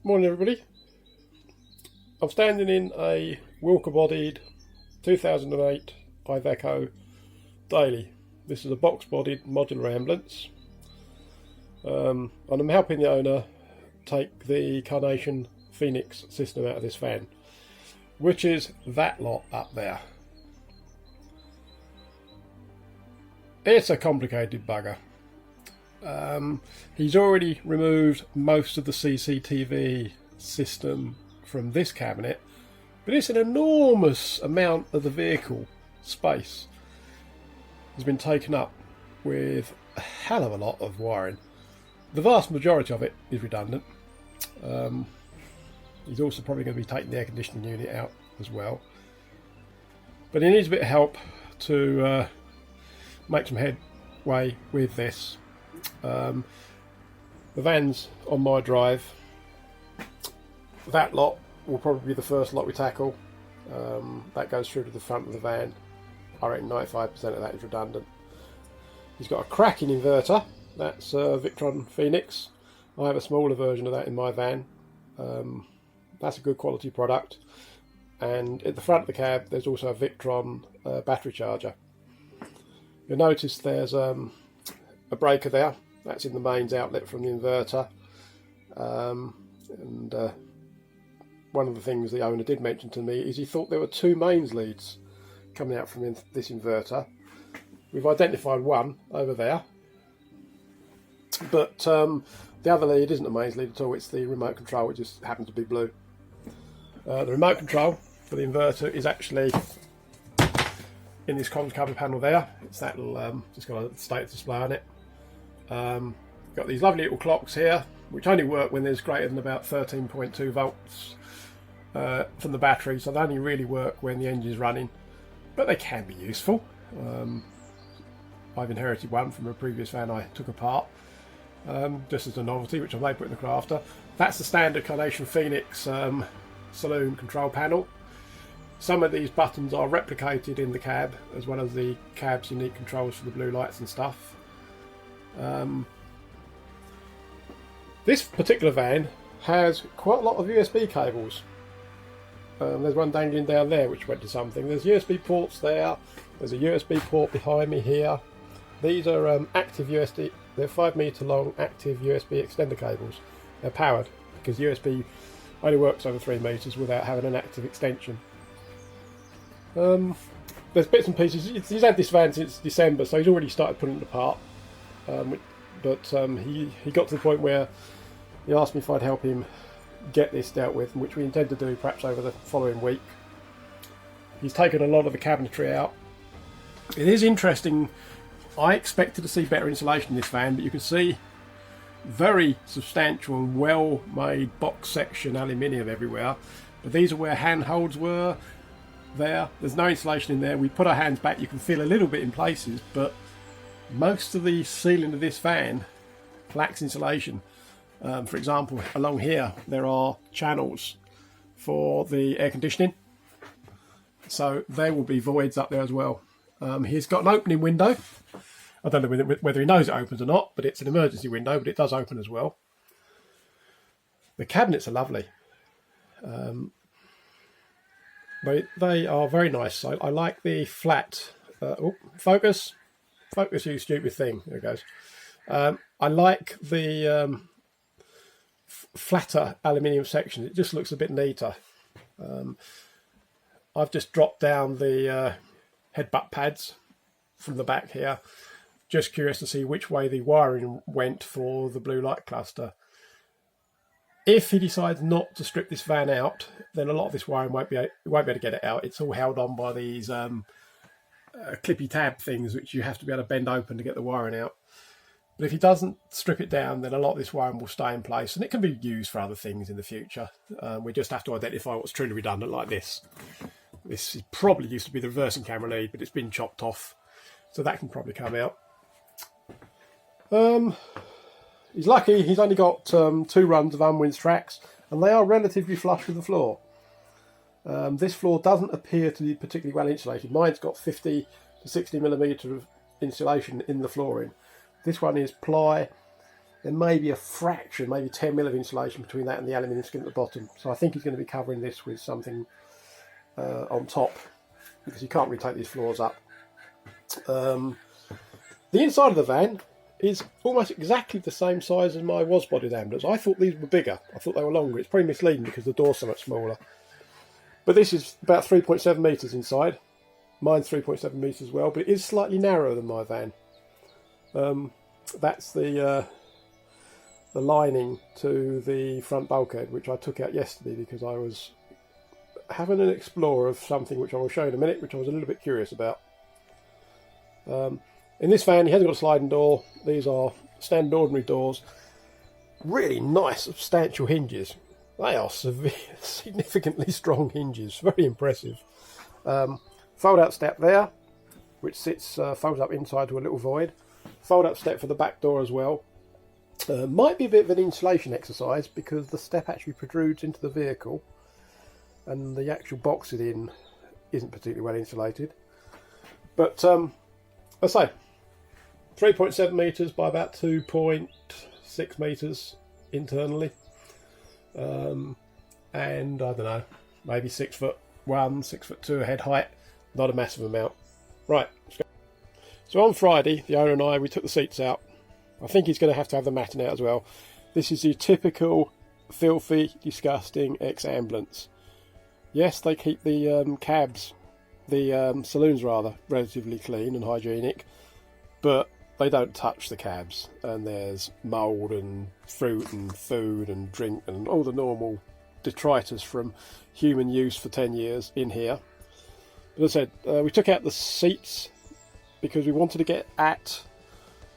Morning everybody. I'm standing in a Wilker bodied 2008 Iveco Daily. This is a box bodied modular ambulance, and I'm helping the owner take the Carnation Phoenix system out of this van, which is that lot up there. It's a complicated bugger. He's already removed most of the CCTV system from this cabinet, but it's an enormous amount of the vehicle space has been taken up with a hell of a lot of wiring. The vast majority of it is redundant. He's also probably going to be taking the air conditioning unit out as well, but he needs a bit of help to make some headway with this. The van's on my drive. That lot will probably be the first lot we tackle. That goes through to the front of the van. I reckon 95% of that is redundant. He's got a cracking inverter. That's Victron Phoenix. I have a smaller version of that in my van. That's a good quality product. And at the front of the cab there's also a Victron battery charger. You'll notice there's a breaker there. That's in the mains outlet from the inverter. One of the things the owner did mention to me is he thought there were two mains leads coming out from this inverter. We've identified one over there, but the other lead isn't a mains lead at all. It's the remote control, which just happens to be blue. The remote control for the inverter is actually in this comms cover panel there. It's that little, just got a status display on it. Got these lovely little clocks here, which only work when there's greater than about 13.2 volts from the battery, so they only really work when the engine's running, but they can be useful. I've inherited one from a previous van I took apart, just as a novelty, which I may put in the crafter. That's the standard Carnation Phoenix saloon control panel. Some of these buttons are replicated in the cab, as well as the cab's unique controls for the blue lights and stuff. This particular van has quite a lot of USB cables. There's one dangling down there which went to something. There's USB ports there. There's a USB port behind me here. These are active USB. They're 5 metre long active USB extender cables. They're powered because USB only works over 3 metres without having an active extension. There's bits and pieces. He's had this van since December, so he's already started putting it apart. He got to the point where he asked me if I'd help him get this dealt with, which we intend to do perhaps over the following week. He's taken a lot of the cabinetry out. It is interesting. I expected to see better insulation in this van, but you can see very substantial and well made box section aluminium everywhere. But these are where handholds were. There's no insulation in there. We put our hands back, you can feel a little bit in places, but most of the ceiling of this van lacks insulation. For example, along here there are channels for the air conditioning, so there will be voids up there as well. He's got an opening window. I don't know whether he knows it opens or not, but it's an emergency window, but it does open as well. The cabinets are lovely. They are very nice. I like the flat. Focus, you stupid thing. There it goes. I like the flatter aluminium section. It just looks a bit neater. I've just dropped down the headbutt pads from the back here. Just curious to see which way the wiring went for the blue light cluster. If he decides not to strip this van out, then a lot of this wiring won't be able to get it out. It's all held on by these clippy tab things, which you have to be able to bend open to get the wiring out. But if he doesn't strip it down, then a lot of this wiring will stay in place, and it can be used for other things in the future. We just have to identify what's truly redundant, like this. This probably used to be the reversing camera lead, but it's been chopped off, so that can probably come out. He's lucky he's only got 2 runs of unwinds tracks, and they are relatively flush with the floor. This floor doesn't appear to be particularly well insulated. Mine's got 50 to 60 millimetre of insulation in the flooring. This one is ply there may be a fraction, maybe 10mm of insulation between that and the aluminium skin at the bottom. So I think he's going to be covering this with something on top, because you can't really take these floors up. The inside of the van is almost exactly the same size as my bodied ambulance. I thought these were bigger. I thought they were longer. It's pretty misleading because the door's so much smaller. But this is about 3.7 metres inside. Mine's 3.7 metres as well, but it is slightly narrower than my van. That's the lining to the front bulkhead, which I took out yesterday because I was having an explore of something which I will show in a minute, which I was a little bit curious about. In this van, he hasn't got a sliding door. These are standard ordinary doors. Really nice, substantial hinges. They are significantly strong hinges. Very impressive. Fold-out step there, which sits folds up inside to a little void. Fold-up step for the back door as well. Might be a bit of an insulation exercise because the step actually protrudes into the vehicle, and the actual box it in isn't particularly well insulated. But I say 3.7 metres by about 2.6 metres internally, and I don't know, maybe 6'1", 6'2" head height. Not a massive amount. Right, let's go. So on Friday, the owner and I, we took the seats out. I think he's going to have the matting out as well. This is your typical filthy, disgusting ex-ambulance. Yes, they keep the cabs, the saloons rather, relatively clean and hygienic, but they don't touch the cabs, and there's mould and fruit and food and drink and all the normal detritus from human use for 10 years in here. But as I said, we took out the seats because we wanted to get at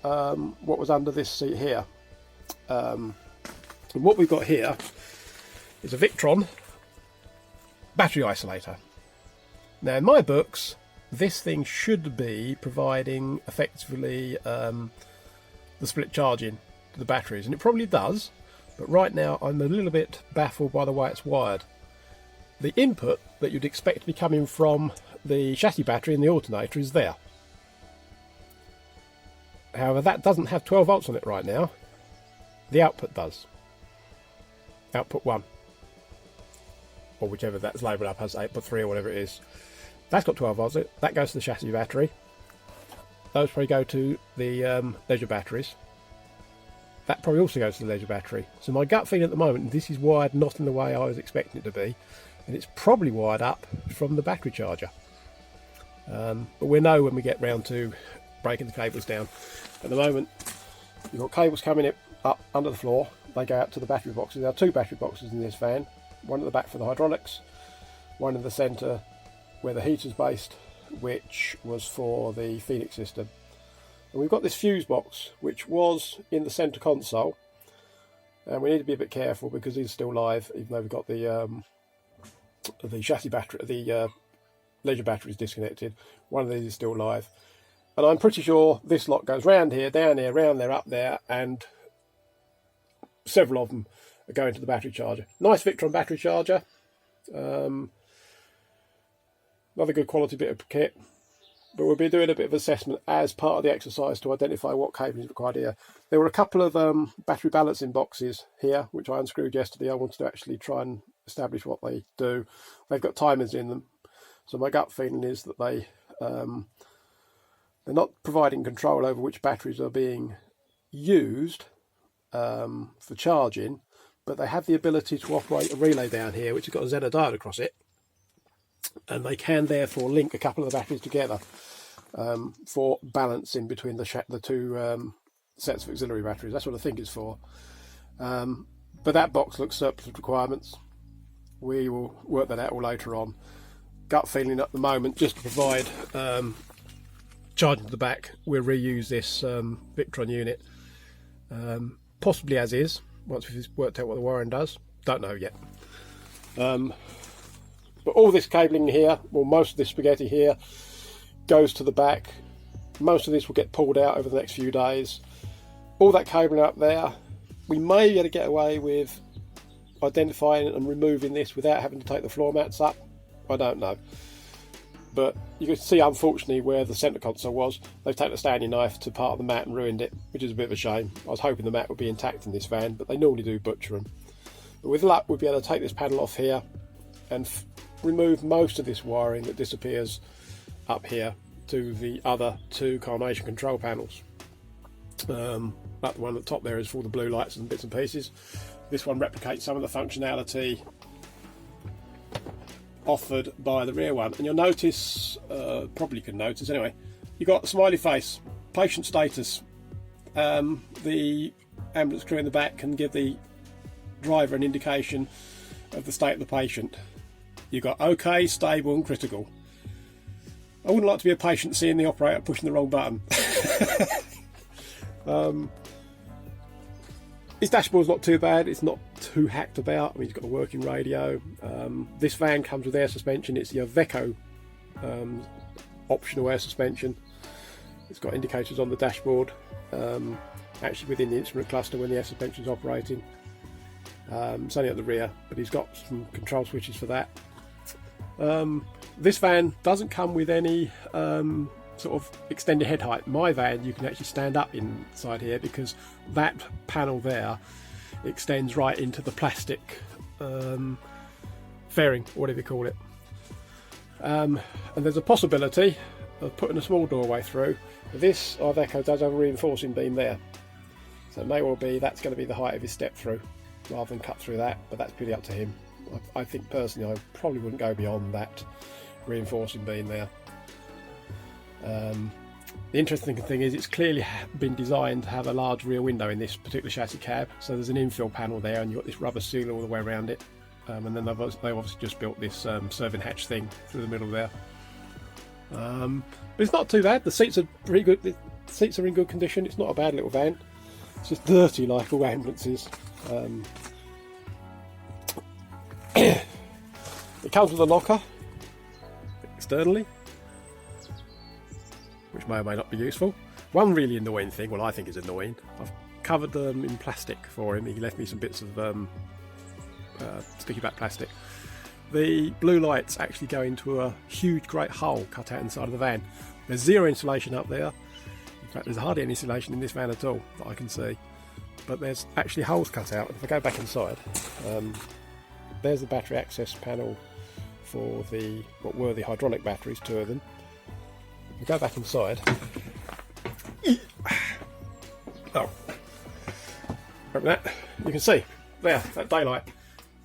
what was under this seat here. And what we've got here is a Victron battery isolator. Now in my books, this thing should be providing effectively the split charging to the batteries, and it probably does, but right now I'm a little bit baffled by the way it's wired. The input that you'd expect to be coming from the chassis battery and the alternator is there. However, that doesn't have 12 volts on it right now. The output does. Output 1. Or whichever that's labelled up as output 3 or whatever it is. That's got 12 volts. That goes to the chassis battery. Those probably go to the leisure batteries. That probably also goes to the leisure battery. So my gut feeling at the moment, this is wired not in the way I was expecting it to be. And it's probably wired up from the battery charger. But we'll know when we get round to breaking the cables down. At the moment, you've got cables coming up under the floor. They go out to the battery boxes. There are 2 battery boxes in this van. One at the back for the hydraulics, one in the centre where the heater's based, which was for the Phoenix system. And we've got this fuse box, which was in the centre console, and we need to be a bit careful because it's still live, even though we've got the chassis battery, the leisure battery is disconnected. One of these is still live, and I'm pretty sure this lot goes round here, down here, round there, up there, and several of them are going to the battery charger. Nice Victron battery charger. Another good quality bit of kit, but we'll be doing a bit of assessment as part of the exercise to identify what cabling is required here. There were a couple of battery balancing boxes here, which I unscrewed yesterday. I wanted to actually try and establish what they do. They've got timers in them, so my gut feeling is that they're not providing control over which batteries are being used for charging, but they have the ability to operate a relay down here, which has got a Zener diode across it, and they can therefore link a couple of the batteries together for balancing between the 2 sets of auxiliary batteries. That's what I think it's for. But that box looks surplus of requirements. We will work that out all later on. Gut feeling at the moment, just to provide charging to the back, we'll reuse this Victron unit, possibly as is, once we've worked out what the wiring does. Don't know yet. But all this cabling here, well, most of this spaghetti here, goes to the back. Most of this will get pulled out over the next few days. All that cabling up there, we may be able to get away with identifying and removing this without having to take the floor mats up. I don't know. but you can see unfortunately where the centre console was, they've taken a Stanley knife to part of the mat and ruined it, which is a bit of a shame. I was hoping the mat would be intact in this van, but they normally do butcher them. But with luck we'll be able to take this panel off here and remove most of this wiring that disappears up here to the other two Carnation control panels. That one at the top there is for the blue lights and bits and pieces. This one replicates some of the functionality offered by the rear one, and you'll notice, probably you can notice anyway, you've got a smiley face, patient status. The ambulance crew in the back can give the driver an indication of the state of the patient. You've got OK, stable and critical. I wouldn't like to be a patient seeing the operator pushing the wrong button. His dashboard's not too bad, it's not too hacked about. I mean, he's got a working radio. This van comes with air suspension. It's the Iveco optional air suspension. It's got indicators on the dashboard, actually within the instrument cluster when the air suspension is operating. It's only at the rear, but he's got some control switches for that. This van doesn't come with any sort of extended head height. My van, you can actually stand up inside here because that panel there extends right into the plastic fairing, whatever you call it. And there's a possibility of putting a small doorway through. This Iveco does have a reinforcing beam there, so it may well be that's going to be the height of his step through rather than cut through that, but that's purely up to him. I think personally I probably wouldn't go beyond that reinforcing beam there. The interesting thing is it's clearly been designed to have a large rear window in this particular chassis cab, so there's an infill panel there and you've got this rubber seal all the way around it, and then they've obviously just built this serving hatch thing through the middle there. But it's not too bad. The seats are pretty good. The seats are in good condition. It's not a bad little van. It's just dirty like all ambulances. It comes with a locker externally, which may or may not be useful. One really annoying thing, well I think is annoying, I've covered them in plastic for him. He left me some bits of sticky back plastic. The blue lights actually go into a huge great hole cut out inside of the van. There's zero insulation up there. In fact, there's hardly any insulation in this van at all that I can see. But there's actually holes cut out. If I go back inside, there's the battery access panel for the what were the hydraulic batteries, two of them. If we go back inside, oh, open that. You can see there that daylight.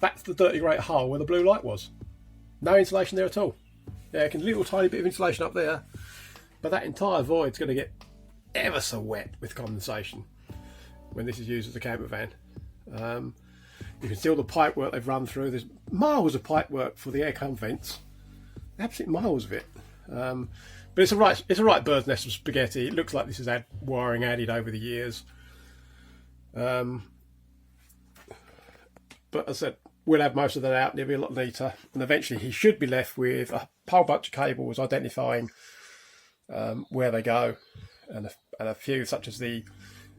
That's the dirty great hole where the blue light was. No insulation there at all. Yeah, a little tiny bit of insulation up there, but that entire void's going to get ever so wet with condensation when this is used as a camper van. You can see all the pipe work they've run through. There's miles of pipe work for the air con vents, absolute miles of it. But it's a right bird's nest of spaghetti. It looks like this has had wiring added over the years. But as I said, we'll have most of that out and it'll be a lot neater, and eventually he should be left with a whole bunch of cables identifying where they go, and a few such as the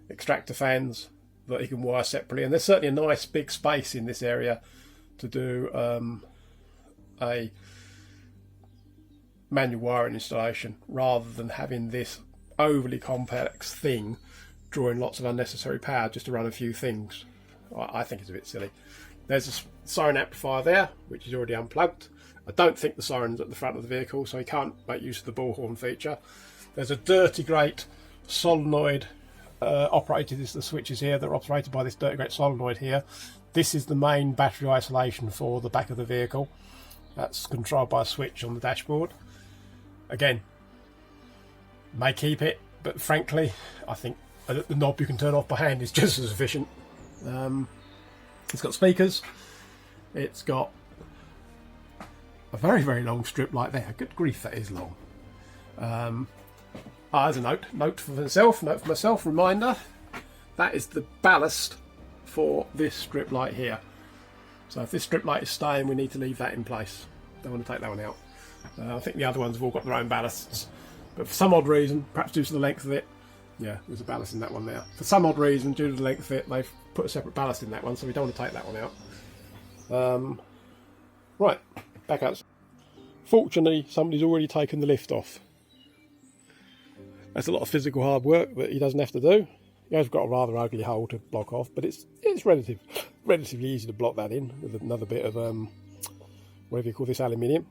extractor fans that he can wire separately. And there's certainly a nice big space in this area to do a manual wiring installation rather than having this overly complex thing drawing lots of unnecessary power just to run a few things. I think it's a bit silly. There's a siren amplifier there, which is already unplugged. I don't think the siren's at the front of the vehicle, so he can't make use of the bullhorn feature. There's a dirty great solenoid operated. This is the switches here that are operated by this dirty great solenoid here. This is the main battery isolation for the back of the vehicle. That's controlled by a switch on the dashboard. Again, may keep it, but frankly, I think the knob you can turn off by hand is just as efficient. It's got speakers. It's got a very, very long strip light there. Good grief, that is long. As a note for myself, reminder, that is the ballast for this strip light here. So if this strip light is staying, we need to leave that in place. Don't want to take that one out. I think the other ones have all got their own ballasts, but for some odd reason, perhaps due to the length of it, yeah, there's a ballast in that one there. For some odd reason, due to the length of it, they've put a separate ballast in that one, so we don't want to take that one out. Right, back up. Fortunately, somebody's already taken the lift off. That's a lot of physical hard work that he doesn't have to do. He has got a rather ugly hole to block off, but it's relatively easy to block that in with another bit of whatever you call this, aluminium.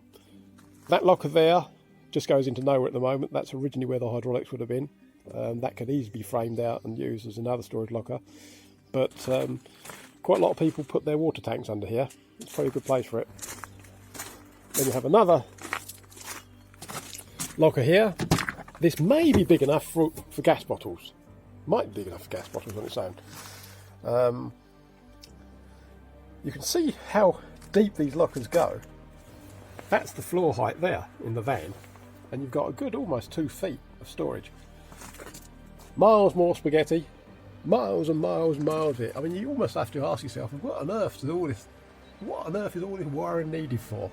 That locker there just goes into nowhere at the moment. That's originally where the hydraulics would have been. That could easily be framed out and used as another storage locker, but quite a lot of people put their water tanks under here. It's probably a good place for it. Then you have another locker here. This may be big enough for gas bottles. Might be big enough for gas bottles on its own. You can see how deep these lockers go. That's the floor height there in the van, and you've got a good almost 2 feet of storage. Miles more spaghetti, miles and miles and miles of it. I mean, you almost have to ask yourself, what on earth is all this wiring needed for?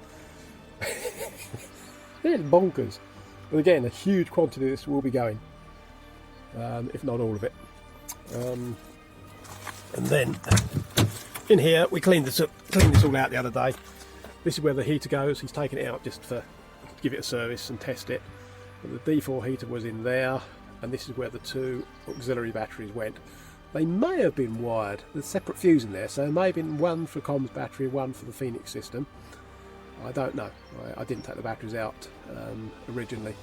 It's bonkers. But again, a huge quantity of this will be going, if not all of it. And then in here, we cleaned this all out the other day. This is where the heater goes. He's taken it out just to give it a service and test it. But the D4 heater was in there, and this is where the 2 auxiliary batteries went. They may have been wired. There's separate fuse in there, so there may have been one for comms battery, one for the Phoenix system. I don't know. I didn't take the batteries out originally,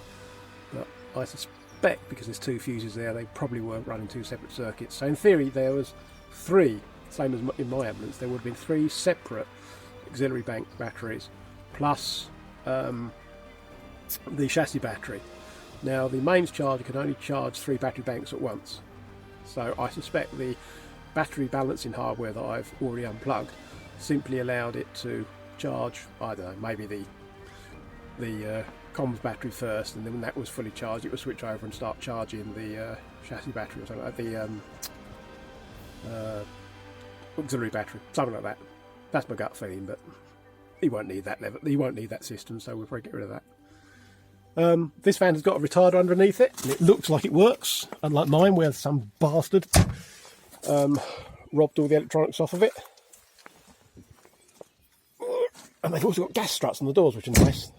but I suspect because there's 2 fuses there, they probably were running 2 separate circuits. So in theory, there was 3, same as in my ambulance. There would have been 3 separate auxiliary bank batteries plus the chassis battery. Now the mains charger can only charge 3 battery banks at once, so I suspect the battery balancing hardware that I've already unplugged simply allowed it to charge, I don't know, maybe the comms battery first, and then when that was fully charged it would switch over and start charging the chassis battery or something like the auxiliary battery, something like that. That's my gut feeling, but he won't need that level. He won't need that system, so we'll probably get rid of that. This fan has got a retarder underneath it, and it looks like it works, unlike mine where some bastard robbed all the electronics off of it. And they've also got gas struts on the doors, which are nice.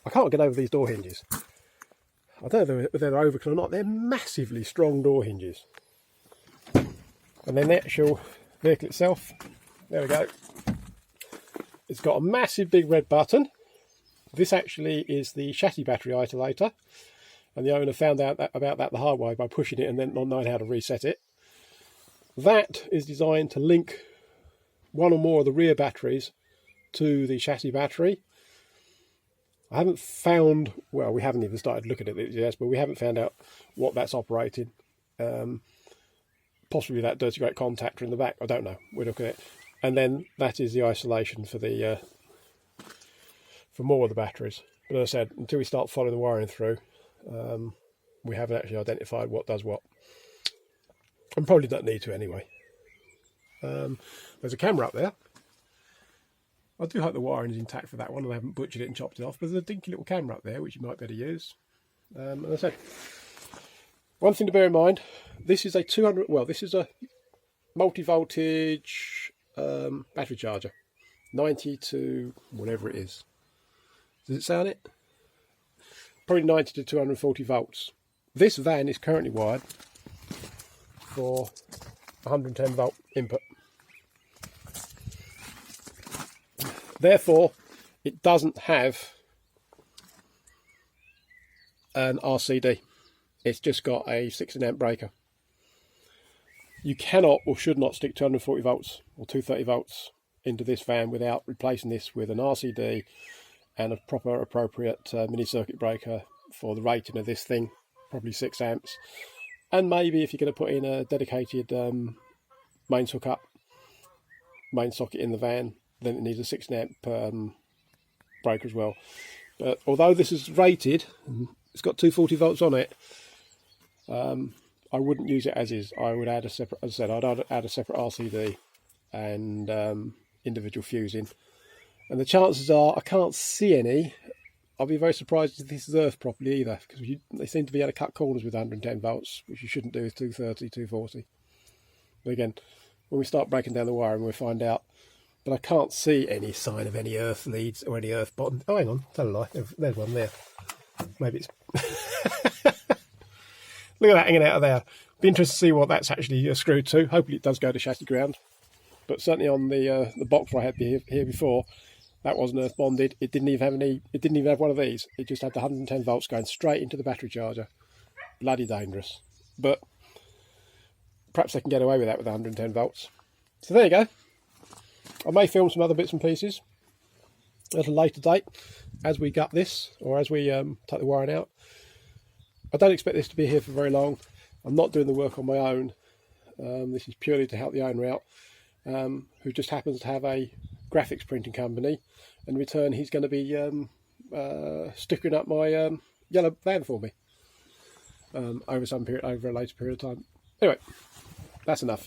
I can't get over these door hinges. I don't know whether they're overkill or not. They're massively strong door hinges. And then the actual vehicle itself, there we go. It's got a massive big red button. This actually is the chassis battery isolator, and the owner found out about that the hard way by pushing it and then not knowing how to reset it. That is designed to link one or more of the rear batteries to the chassis battery. I haven't found, well, we haven't even started looking at it yet, but we haven't found out what that's operating. Possibly that dirty great contactor in the back, I don't know, we'll look at it. And then that is the isolation for the for more of the batteries. But as I said, until we start following the wiring through, we haven't actually identified what does what. And probably don't need to anyway. There's a camera up there. I do hope the wiring is intact for that one and I haven't butchered it and chopped it off, but there's a dinky little camera up there which you might better use. And as I said, one thing to bear in mind, this is a 200, well, this is a multi-voltage battery charger, 90 to whatever it is. Does it say on it? Probably 90 to 240 volts. This van is currently wired for 110 volt input. Therefore, it doesn't have an RCD. It's just got a 16 amp breaker. You cannot or should not stick 240 volts or 230 volts into this van without replacing this with an RCD and a proper appropriate mini circuit breaker for the rating of this thing, probably 6 amps. And maybe if you're going to put in a dedicated mains hookup, main socket in the van, then it needs a 16 amp breaker as well. But although this is rated, it's got 240 volts on it, I wouldn't use it as is. I would add a separate, as I said, I'd add a separate RCD and individual fusing. And the chances are, I can't see any. I'll be very surprised if this is earthed properly either, because they seem to be able to cut corners with 110 volts, which you shouldn't do with 230, 240. But again, when we start breaking down the wiring, we'll find out but I can't see any sign of any earth leads or any earth bottom. Oh, hang on, tell a lie. There's one there. Maybe it's... Look at that hanging out of there. Be interested to see what that's actually screwed to. Hopefully it does go to chassis ground. But certainly on the box I had here before, that wasn't earth bonded. It didn't even have any. It didn't even have one of these. It just had the 110 volts going straight into the battery charger. Bloody dangerous. But perhaps they can get away with that with 110 volts. So there you go. I may film some other bits and pieces at a later date as we gut this, or as we take the wiring out. I don't expect this to be here for very long. I'm not doing the work on my own. This is purely to help the owner out, who just happens to have a graphics printing company. In return, he's going to be stickering up my yellow van for me over a later period of time. Anyway, that's enough.